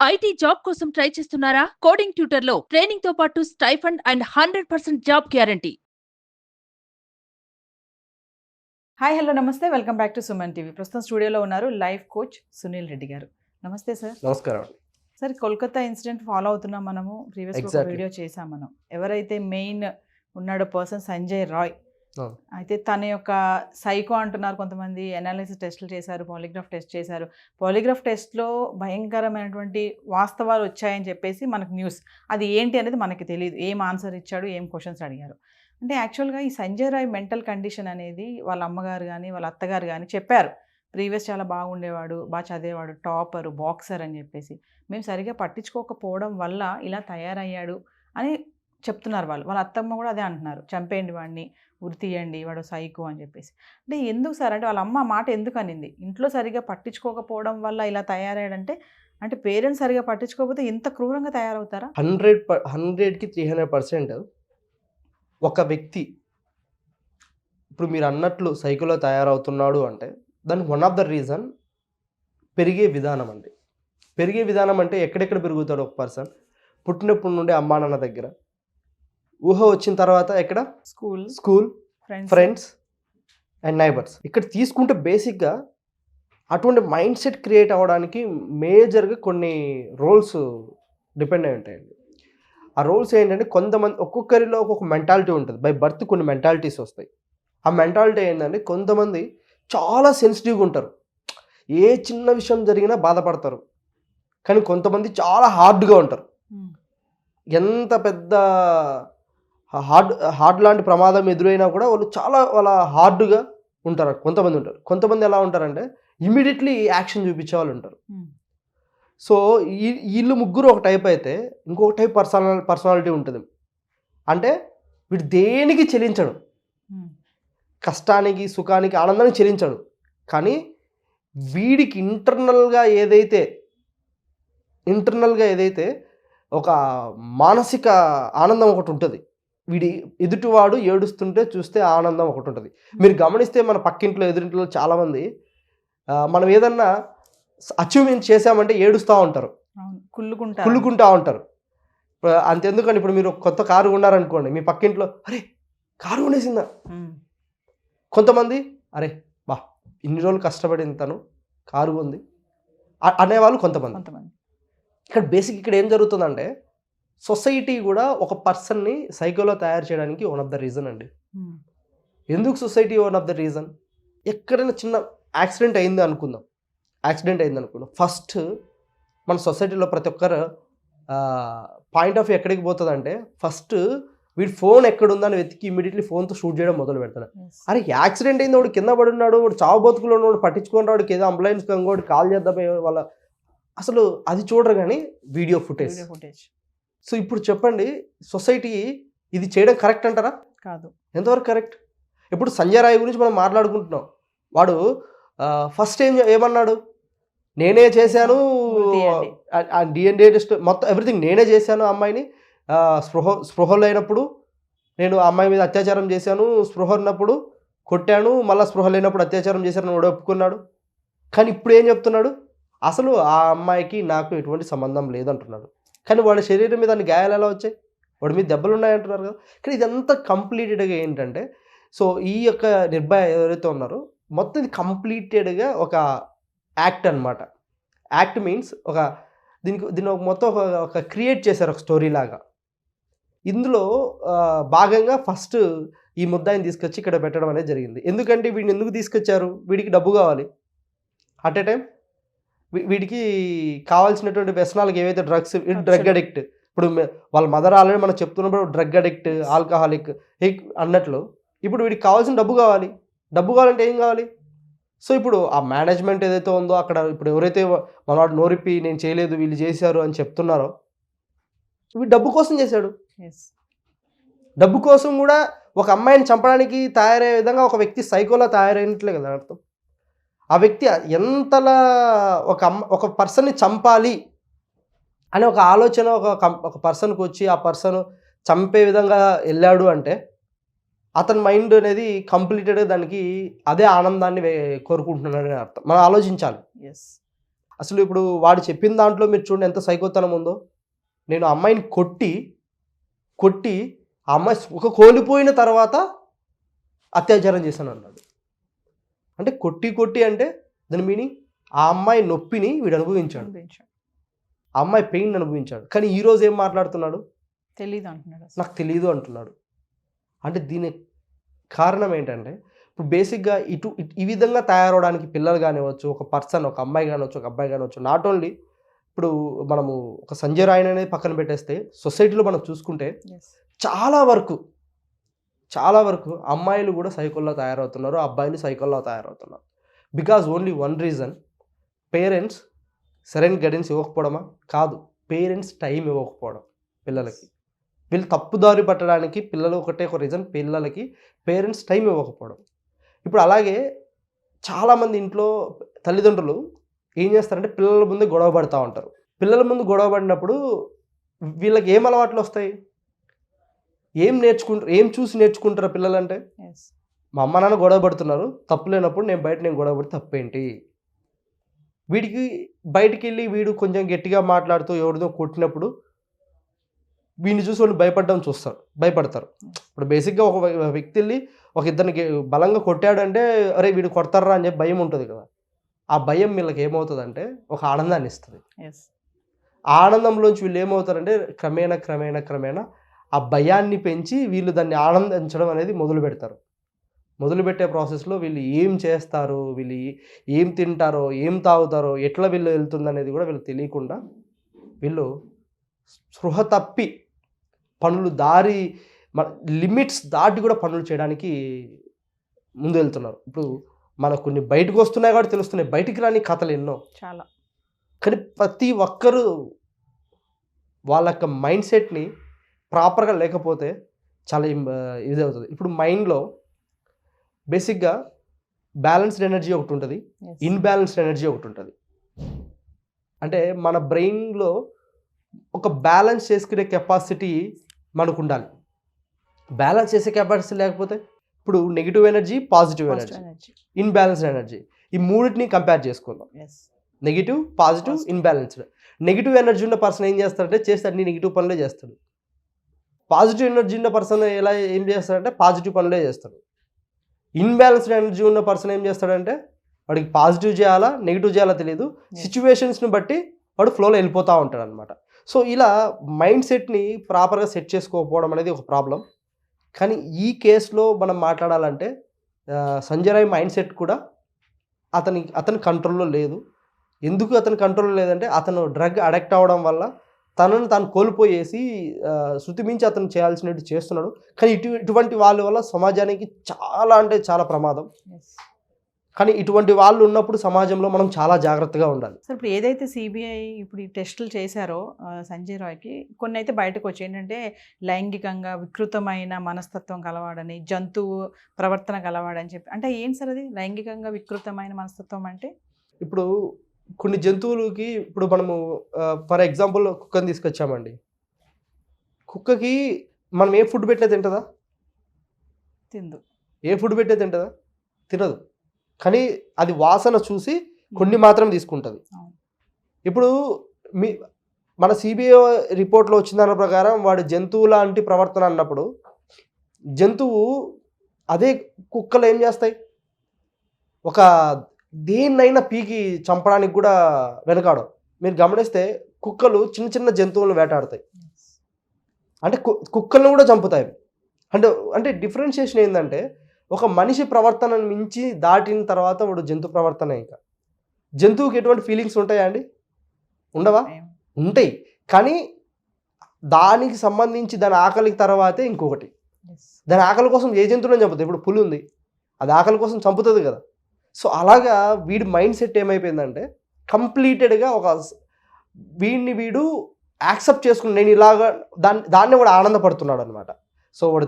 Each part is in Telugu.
ఐటీ జాబ్ కోసం ట్రై చేస్తున్నారా? కోడింగ్ ట్యూటర్ లో ట్రైనింగ్ తో పాటు stipend and 100% job guarantee. Hi hello నమస్తే welcome back to Suman TV. ప్రస్తుతం స్టూడియోలో ఉన్నారు లైఫ్ కోచ్ సునీల్ రెడ్డి గారు. నమస్తే సార్. నమస్కారం. సార్, కోల్కతా ఇన్సిడెంట్ ఫాలో అవుతున్నాం మనము. ప్రీవియస్ వీడియో చేసాం మనం. ఎవరైతే మెయిన్ ఉన్నాడో పర్సన్ సంజయ్ రాయ్, అయితే తన యొక్క సైకో అంటున్నారు కొంతమంది. అనాలిసిస్ టెస్టులు చేశారు, పాలిగ్రాఫ్ టెస్ట్ చేశారు. పాలిగ్రాఫ్ టెస్ట్లో భయంకరమైనటువంటి వాస్తవాలు వచ్చాయని చెప్పేసి మనకు న్యూస్. అది ఏంటి అనేది మనకి తెలియదు. ఏం ఆన్సర్ ఇచ్చాడు, ఏం క్వశ్చన్స్ అడిగారు అంటే యాక్చువల్గా ఈ సంజయ్ రాయ్ మెంటల్ కండిషన్ అనేది వాళ్ళ అమ్మగారు కానీ వాళ్ళ అత్తగారు కానీ చెప్పారు. ప్రీవియస్ చాలా బాగుండేవాడు, బాగా చదివేవాడు, టాపర్, బాక్సర్ అని చెప్పేసి. మేము సరిగా పట్టించుకోకపోవడం వల్ల ఇలా తయారయ్యాడు అని చెప్తున్నారు వాళ్ళు. వాళ్ళ అత్తమ్మ కూడా అదే అంటున్నారు, చంపేయండి వాడిని, ఉరి తీయండి, వాడు సైకో అని చెప్పేసి. అంటే ఎందుకు సార్, అంటే వాళ్ళ అమ్మ మాట ఎందుకు అనింది? ఇంట్లో సరిగా పట్టించుకోకపోవడం వల్ల ఇలా తయారయ్యాడంటే, అంటే పేరెంట్స్ సరిగా పట్టించుకోకపోతే ఇంత క్రూరంగా తయారవుతారా? 100కి 300% ఒక వ్యక్తి ఇప్పుడు మీరు అన్నట్లు సైకోలో తయారవుతున్నాడు అంటే దానికి వన్ ఆఫ్ ద రీజన్ పెరిగే విధానం అండి. పెరిగే విధానం అంటే ఎక్కడెక్కడ పెరుగుతాడు ఒక పర్సన్? పుట్టినప్పటి నుండి అమ్మా నాన్న దగ్గర, ఊహ వచ్చిన తర్వాత ఎక్కడ? School, friends and neighbours. ఇక్కడ తీసుకుంటే బేసిక్గా అటువంటి మైండ్ సెట్ క్రియేట్ అవ్వడానికి మేజర్గా కొన్ని రోల్స్ డిపెండ్ అయి ఉంటాయండి. ఆ రోల్స్ ఏంటంటే, కొంతమంది ఒక్కొక్కరిలో ఒక్కొక్క మెంటాలిటీ ఉంటుంది. బై బర్త్ కొన్ని మెంటాలిటీస్ వస్తాయి. ఆ మెంటాలిటీ ఏంటంటే, కొంతమంది చాలా సెన్సిటివ్గా ఉంటారు, ఏ చిన్న విషయం జరిగినా బాధపడతారు. కానీ కొంతమంది చాలా హార్డ్గా ఉంటారు. ఎంత పెద్ద హార్డ్ లాంటి ప్రమాదం ఎదురైనా కూడా వాళ్ళ హార్డ్గా ఉంటారు. కొంతమంది ఉంటారు. కొంతమంది ఎలా ఉంటారంటే ఇమీడియట్లీ యాక్షన్ చూపించే వాళ్ళు ఉంటారు. సో వీళ్ళు ముగ్గురు ఒక టైప్ అయితే, ఇంకొక టైప్ పర్సనాలిటీ ఉంటుంది. అంటే వీడు దేనికి చెలించడు, కష్టానికి, సుఖానికి, ఆనందానికి చెలించడు. కానీ వీడికి ఇంటర్నల్గా ఏదైతే ఒక మానసిక ఆనందం ఒకటి ఉంటుంది. వీడి ఎదుటివాడు ఏడుస్తుంటే చూస్తే ఆనందం ఒకటి ఉంటుంది. మీరు గమనిస్తే మన పక్కింట్లో, ఎదురింట్లో చాలామంది మనం ఏదన్నా అచీవ్మెంట్ చేసామంటే ఏడుస్తూ ఉంటారు, కుళ్ళుకుంటూ ఉంటారు. అంతెందుకని ఇప్పుడు మీరు కొత్త కారు కొన్నారనుకోండి, మీ పక్కింట్లో అరే కారు కొనేసిందా. కొంతమంది అరే బా ఇన్ని రోజులు కష్టపడింది తను, కారు ఉంది అనేవాళ్ళు కొంతమంది. ఇక్కడ ఏం జరుగుతుందంటే, సొసైటీ కూడా ఒక పర్సన్ని సైకోలో తయారు చేయడానికి వన్ ఆఫ్ ద రీజన్ అండి. ఎందుకు society one of the reason? ఎక్కడైనా చిన్న యాక్సిడెంట్ అయింది అనుకుందాం, ఫస్ట్ మన సొసైటీలో ప్రతి ఒక్కరు పాయింట్ ఆఫ్ వ్యూ ఎక్కడికి పోతుందంటే, ఫస్ట్ వీడి ఫోన్ ఎక్కడుందని వెతికి ఇమీడియట్లీ ఫోన్తో షూట్ చేయడం మొదలు పెడతాడు. అరే యాక్సిడెంట్ అయింది, వాడు కింద పడి ఉన్నాడు, వాడు చావు బతుకులో ఉన్నాడు, పట్టించుకొని వాడికి ఏదో అంబులెన్స్ కంగోడు కాల్ చేద్దాం వాళ్ళ, అసలు అది చూడరు కానీ వీడియో ఫుటేజ్. సో ఇప్పుడు చెప్పండి, సొసైటీ ఇది చేయడం కరెక్ట్ అంటారా? కాదు. ఎంతవరకు కరెక్ట్? ఇప్పుడు సంజయ్ రాయ్ గురించి మనం మాట్లాడుకుంటున్నాం. వాడు ఫస్ట్ ఏమన్నాడు? నేనే చేశాను, DNA టెస్ట్ మొత్తం ఎవ్రీథింగ్ నేనే చేశాను, అమ్మాయిని స్పృహలో అయినప్పుడు నేను అమ్మాయి మీద అత్యాచారం చేశాను, స్పృహ ఉన్నప్పుడు కొట్టాను, మళ్ళీ స్పృహ లేనప్పుడు అత్యాచారం చేశాను వాడు ఒప్పుకున్నాడు. కానీ ఇప్పుడు ఏం చెప్తున్నాడు? అసలు ఆ అమ్మాయికి నాకు ఎటువంటి సంబంధం లేదంటున్నాడు. కానీ వాడి శరీరం మీద అన్ని గాయాలు ఎలా వచ్చాయి? వాడి మీద దెబ్బలు ఉన్నాయంటున్నారు కదా. కానీ ఇదంతా కంప్లీటెడ్గా ఏంటంటే, సో ఈ యొక్క నిర్భయ ఎవరైతే ఉన్నారో మొత్తం ఇది కంప్లీటెడ్గా ఒక యాక్ట్ అనమాట. యాక్ట్ మీన్స్ దీన్ని మొత్తం ఒక క్రియేట్ చేశారు, ఒక స్టోరీ లాగా. ఇందులో భాగంగా ఫస్ట్ ఈ ముద్దాయిని తీసుకొచ్చి ఇక్కడ పెట్టడం అనేది జరిగింది. ఎందుకంటే వీడిని ఎందుకు తీసుకొచ్చారు? వీడికి డబ్బు కావాలి. అట్ ఏ టైం వీడికి కావాల్సినటువంటి వ్యసనాలకు ఏవైతే డ్రగ్ అడిక్ట్. ఇప్పుడు వాళ్ళ మదర్ ఆల్రెడీ మనం చెప్తున్నప్పుడు డ్రగ్ అడిక్ట్, ఆల్కహాలిక్ అన్నట్లు, ఇప్పుడు వీడికి కావాల్సిన డబ్బు కావాలి. డబ్బు కావాలంటే ఏం కావాలి? సో ఇప్పుడు ఆ మేనేజ్మెంట్ ఏదైతే ఉందో అక్కడ, ఇప్పుడు ఎవరైతే మనవాడు నోరిప్పి నేను చేయలేదు వీళ్ళు చేశారు అని చెప్తున్నారో, వీడు డబ్బు కోసం చేశాడు. డబ్బు కోసం కూడా ఒక అమ్మాయిని చంపడానికి తయారయ్యే విధంగా ఒక వ్యక్తి సైకోలా తయారైనట్లే కదా అర్థం. ఆ వ్యక్తి ఎంతలా ఒక పర్సన్ని చంపాలి అనే ఒక ఆలోచన ఒక పర్సన్కి వచ్చి ఆ పర్సన్ చంపే విధంగా వెళ్ళాడు అంటే, అతని మైండ్ అనేది కంప్లీటెడ్గా దానికి అదే ఆనందాన్ని కోరుకుంటున్నాడని అర్థం. మనం ఆలోచించాలి. అసలు ఇప్పుడు వాడు చెప్పిన దాంట్లో మీరు చూడండి ఎంత సైకోతనం ఉందో. నేను అమ్మాయిని కొట్టి ఆ అమ్మాయి ఒక కోల్పోయిన తర్వాత అత్యాచారం చేశాను అన్నాడు. అంటే కొట్టి అంటే దాని మీనింగ్ ఆ అమ్మాయి నొప్పిని వీడు అనుభవించాడు, ఆ అమ్మాయి పెయిన్ అనుభవించాడు. కానీ ఈరోజు ఏం మాట్లాడుతున్నాడు, తెలీదు అంటున్నాడు, నాకు తెలీదు అంటున్నాడు. అంటే దీని కారణం ఏంటంటే ఇప్పుడు బేసిక్గా ఈ విధంగా తయారవడానికి పిల్లలు కానివ్వచ్చు, ఒక పర్సన్, ఒక అమ్మాయి కానివచ్చు, ఒక అబ్బాయి కానివచ్చు, నాట్ ఓన్లీ ఇప్పుడు మనము ఒక సంజయ్ రాయ్ అనేది పక్కన పెట్టేస్తే సొసైటీలో మనం చూసుకుంటే చాలా వరకు అమ్మాయిలు కూడా సైకోల్లో తయారవుతున్నారు, అబ్బాయిలు సైకోల్లో తయారవుతున్నారు. Because only one reason, parents సరైన గైడెన్స్ ఇవ్వకపోవడమా? కాదు, పేరెంట్స్ టైం ఇవ్వకపోవడం పిల్లలకి. వీళ్ళు తప్పుదారి పట్టడానికి పిల్లలు ఒకటే ఒక రీజన్, పిల్లలకి పేరెంట్స్ టైం ఇవ్వకపోవడం. ఇప్పుడు అలాగే చాలామంది ఇంట్లో తల్లిదండ్రులు ఏం చేస్తారంటే పిల్లల ముందు గొడవ పడుతూ ఉంటారు. పిల్లల ముందు గొడవ పడినప్పుడు వీళ్ళకి ఏం అలవాట్లు వస్తాయి, ఏం చూసి నేర్చుకుంటారు పిల్లలంటే, మా అమ్మ నాన్న గొడవ పడుతున్నారు, తప్పు లేనప్పుడు నేను గొడవ పడి తప్పేంటి? వీడికి బయటికి వెళ్ళి వీడు కొంచెం గట్టిగా మాట్లాడుతూ ఎవరిదో కొట్టినప్పుడు వీడిని చూసి వాళ్ళు భయపడతారు. ఇప్పుడు బేసిక్గా ఒక వ్యక్తి వెళ్ళి ఒక ఇద్దరికి బలంగా కొట్టాడంటే అరే వీడు కొడతారా అని చెప్పి భయం ఉంటుంది కదా. ఆ భయం వీళ్ళకి ఏమవుతుందంటే ఒక ఆనందాన్ని ఇస్తుంది. ఆ ఆనందంలోంచి వీళ్ళు ఏమవుతారంటే క్రమేణా ఆ భయాన్ని పెంచి వీళ్ళు దాన్ని ఆనందించడం అనేది మొదలుపెట్టే ప్రాసెస్లో వీళ్ళు ఏం చేస్తారు, వీళ్ళు ఏం తింటారో, ఏం తాగుతారో, ఎట్లా వీళ్ళు వెళ్తుంది అనేది కూడా వీళ్ళు తెలియకుండా వీళ్ళు స్పృహ తప్పి పనులు లిమిట్స్ దాటి కూడా పనులు చేయడానికి ముందు వెళ్తున్నారు. ఇప్పుడు మనకు కొన్ని బయటకు వస్తున్నాయి కాబట్టి తెలుస్తున్నాయి, బయటికి రాని కథలు ఎన్నో చాలా. కానీ ప్రతి ఒక్కరూ వాళ్ళ యొక్క మైండ్ సెట్ని ప్రాపర్గా లేకపోతే చాలా ఇది అవుతుంది. ఇప్పుడు మైండ్లో బేసిక్గా బ్యాలెన్స్డ్ ఎనర్జీ ఒకటి ఉంటుంది, ఇన్బ్యాలెన్స్డ్ ఎనర్జీ ఒకటి ఉంటుంది. అంటే మన బ్రెయిన్లో ఒక బ్యాలెన్స్ చేసుకునే కెపాసిటీ మనకు ఉండాలి. బ్యాలెన్స్ చేసే కెపాసిటీ లేకపోతే ఇప్పుడు negative energy, positive energy, imbalanced energy, ఈ మూడింటిని కంపేర్ చేసుకుందాం. Negative, positive, imbalanced. Negative energy ఉన్న పర్సన్ ఏం చేస్తాడంటే చేస్తే అన్ని నెగిటివ్ పనులే చేస్తాడు. పాజిటివ్ ఎనర్జీ ఉన్న పర్సన్ ఏం చేస్తాడంటే పాజిటివ్ పనులే చేస్తాడు. ఇన్బ్యాలెన్స్డ్ ఎనర్జీ ఉన్న పర్సన్ ఏం చేస్తాడంటే వాడికి పాజిటివ్ చేయాలా నెగిటివ్ చేయాలా తెలియదు, సిచ్యువేషన్స్ని బట్టి వాడు ఫ్లోలో వెళ్ళిపోతూ ఉంటాడు అనమాట. సో ఇలా మైండ్ సెట్ని ప్రాపర్గా సెట్ చేసుకోకపోవడం అనేది ఒక ప్రాబ్లం. కానీ ఈ కేసులో మనం మాట్లాడాలంటే సంజయ్ రాయ్ మైండ్ సెట్ కూడా అతని కంట్రోల్లో లేదు. ఎందుకు అతని కంట్రోల్లో లేదంటే అతను డ్రగ్ అడిక్ట్ అవ్వడం వల్ల తనను తాను కోల్పోయేసి శృతి మించి అతను చేయాల్సినట్టు చేస్తున్నాడు. కానీ ఇటువంటి వాళ్ళ వల్ల సమాజానికి చాలా అంటే చాలా ప్రమాదం. కానీ ఇటువంటి వాళ్ళు ఉన్నప్పుడు సమాజంలో మనం చాలా జాగ్రత్తగా ఉండాలి. సార్ ఇప్పుడు ఏదైతే సిబిఐ ఇప్పుడు ఈ టెస్టులు చేశారో సంజయ్ రాయ్కి, కొన్ని అయితే బయటకు వచ్చి ఏంటంటే లైంగికంగా వికృతమైన మనస్తత్వం కలవాడని, జంతువు ప్రవర్తన కలవాడని చెప్పి, అంటే ఏంటి సార్ అది లైంగికంగా వికృతమైన మనస్తత్వం అంటే? ఇప్పుడు కొన్ని జంతువులకి ఇప్పుడు మనము ఫర్ ఎగ్జాంపుల్ కుక్కని తీసుకొచ్చామండి. కుక్కకి మనం ఏ ఫుడ్ పెట్టే తింటుందా? తిందు. ఏ ఫుడ్ పెట్టే తింటుందా? తినదు. కానీ అది వాసన చూసి కొన్ని మాత్రం తీసుకుంటుంది. ఇప్పుడు మన సిబిఐ రిపోర్ట్లో వచ్చిన దాని ప్రకారం వాడు జంతువు లాంటి ప్రవర్తన అన్నప్పుడు జంతువు అదే కుక్కలు ఏం చేస్తాయి, ఒక దేన్నైనా పీకి చంపడానికి కూడా వెనకాడవు. మీరు గమనిస్తే కుక్కలు చిన్న చిన్న జంతువులను వేటాడతాయి, అంటే కుక్కలను కూడా చంపుతాయి. అంటే డిఫరెన్షియేషన్ ఏంటంటే ఒక మనిషి ప్రవర్తనను మించి దాటిన తర్వాత వాడు జంతు ప్రవర్తన. ఇంకా జంతువుకి ఎటువంటి ఫీలింగ్స్ ఉంటాయా అండి? ఉండవా? ఉంటాయి. కానీ దానికి సంబంధించి దాని ఆకలికి తర్వాతే ఇంకొకటి, దాని ఆకలి కోసం ఏ జంతువులను చంపుతుంది. ఇప్పుడు పులి ఉంది, అది ఆకలి కోసం చంపుతుంది కదా. సో అలాగా వీడి మైండ్ సెట్ ఏమైపోయిందంటే కంప్లీటెడ్గా వీడిని వీడు యాక్సెప్ట్ చేసుకుని నేను ఇలాగా దాన్ని కూడా ఆనందపడుతున్నాడు అనమాట. సో వాడు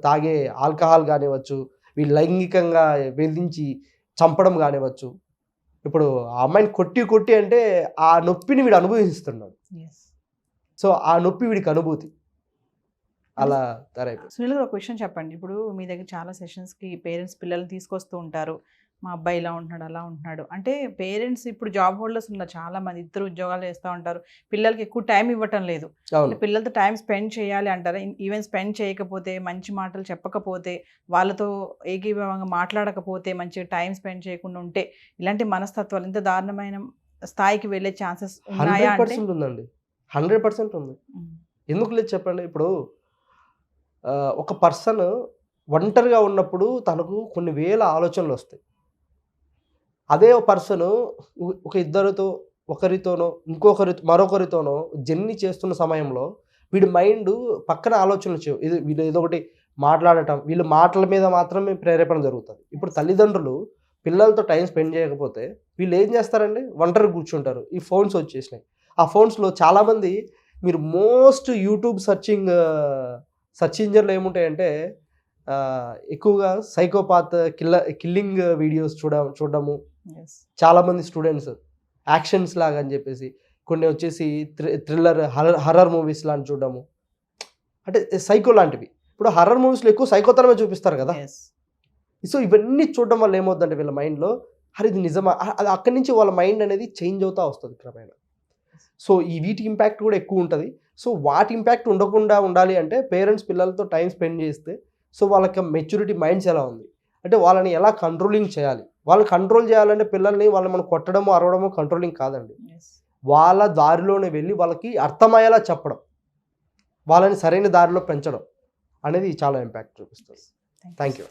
తాగే ఆల్కహాల్ కానివ్వచ్చు, వీళ్ళు లైంగికంగా వేధించి చంపడం కానివ్వచ్చు. ఇప్పుడు ఆ అమ్మాయిని కొట్టి అంటే ఆ నొప్పిని వీడు అనుభవిస్తున్నాడు. సో ఆ నొప్పి వీడికి అనుభూతి అలా తరైపోయింది. సునీల్ గారు ఒక క్వశ్చన్ చెప్పండి. ఇప్పుడు మీ దగ్గర చాలా సెషన్స్కి పేరెంట్స్ పిల్లల్ని తీసుకొస్తూ ఉంటారు, మా అబ్బాయి ఇలా ఉంటున్నాడు అలా ఉంటున్నాడు అంటే పేరెంట్స్ ఇప్పుడు జాబ్ హోల్డర్స్ ఉన్నారు చాలా మంది, ఇద్దరు ఉద్యోగాలు చేస్తూ ఉంటారు, పిల్లలకి ఎక్కువ టైం ఇవ్వటం లేదు. అవును పిల్లలతో టైం స్పెండ్ చేయాలి అంటారా? ఈవెన్ స్పెండ్ చేయకపోతే, మంచి మాటలు చెప్పకపోతే, వాళ్ళతో ఏకీభావంగా మాట్లాడకపోతే, మంచిగా టైం స్పెండ్ చేయకుండా ఉంటే, ఇలాంటి మనస్తత్వాలు ఇంత దారుణమైన స్థాయికి వెళ్ళే ఛాన్సెస్ ఉన్నాయా అంటే 100% ఉందండి, 100% ఉంది. ఎందుకు లేదు చెప్పండి. ఇప్పుడు ఒక పర్సన్ ఒంటరిగా ఉన్నప్పుడు తనకు కొన్ని వేల ఆలోచనలు వస్తాయి. అదే పర్సన్ ఒక ఇద్దరితో, ఒకరితోనో మరొకరితోనో జర్నీ చేస్తున్న సమయంలో వీడి మైండ్ పక్కన ఆలోచనలు ఇది వీళ్ళు ఏదో ఒకటి మాట్లాడటం, వీళ్ళ మాటల మీద మాత్రమే ప్రేరేపణ జరుగుతుంది. ఇప్పుడు తల్లిదండ్రులు పిల్లలతో టైం స్పెండ్ చేయకపోతే వీళ్ళు ఏం చేస్తారండి, ఒంటరి కూర్చుంటారు. ఈ ఫోన్స్ వచ్చేసినాయి. ఆ ఫోన్స్లో చాలామంది మీరు మోస్ట్ యూట్యూబ్ సెర్చ్ ఇంజన్లో ఏముంటాయంటే ఎక్కువగా సైకోపాత్ కిల్లింగ్ వీడియోస్ చూడడము, చాలామంది స్టూడెంట్స్ యాక్షన్స్ లాగా అని చెప్పేసి, కొన్ని వచ్చేసి థ్రిల్లర్ హర్రర్ మూవీస్ లాంటి చూడడము, అంటే సైకో లాంటివి. ఇప్పుడు హర్రర్ మూవీస్లో ఎక్కువ సైకోతనమే చూపిస్తారు కదా. సో ఇవన్నీ చూడడం వల్ల ఏమవుతుందంటే వీళ్ళ మైండ్లో అరే ఇది నిజమా, అది అక్కడి నుంచి వాళ్ళ మైండ్ అనేది చేంజ్ అవుతూ వస్తుంది క్రమేణా. సో ఈ వీటి ఇంపాక్ట్ కూడా ఎక్కువ ఉంటుంది. సో వాటి ఇంపాక్ట్ ఉండకుండా ఉండాలి అంటే పేరెంట్స్ పిల్లలతో టైం స్పెండ్ చేస్తే, సో వాళ్ళకి మెచ్యూరిటీ మైండ్స్ ఎలా ఉంది అంటే వాళ్ళని ఎలా కంట్రోలింగ్ చేయాలి, వాళ్ళని కంట్రోల్ చేయాలంటే పిల్లల్ని వాళ్ళని మనం కొట్టడము అరవడము కంట్రోలింగ్ కాదండి. వాళ్ళ దారిలోనే వెళ్ళి వాళ్ళకి అర్థమయ్యేలా చెప్పడం, వాళ్ళని సరైన దారిలో పెంచడం అనేది చాలా ఇంపాక్ట్ చూపిస్తుంది. Thank you.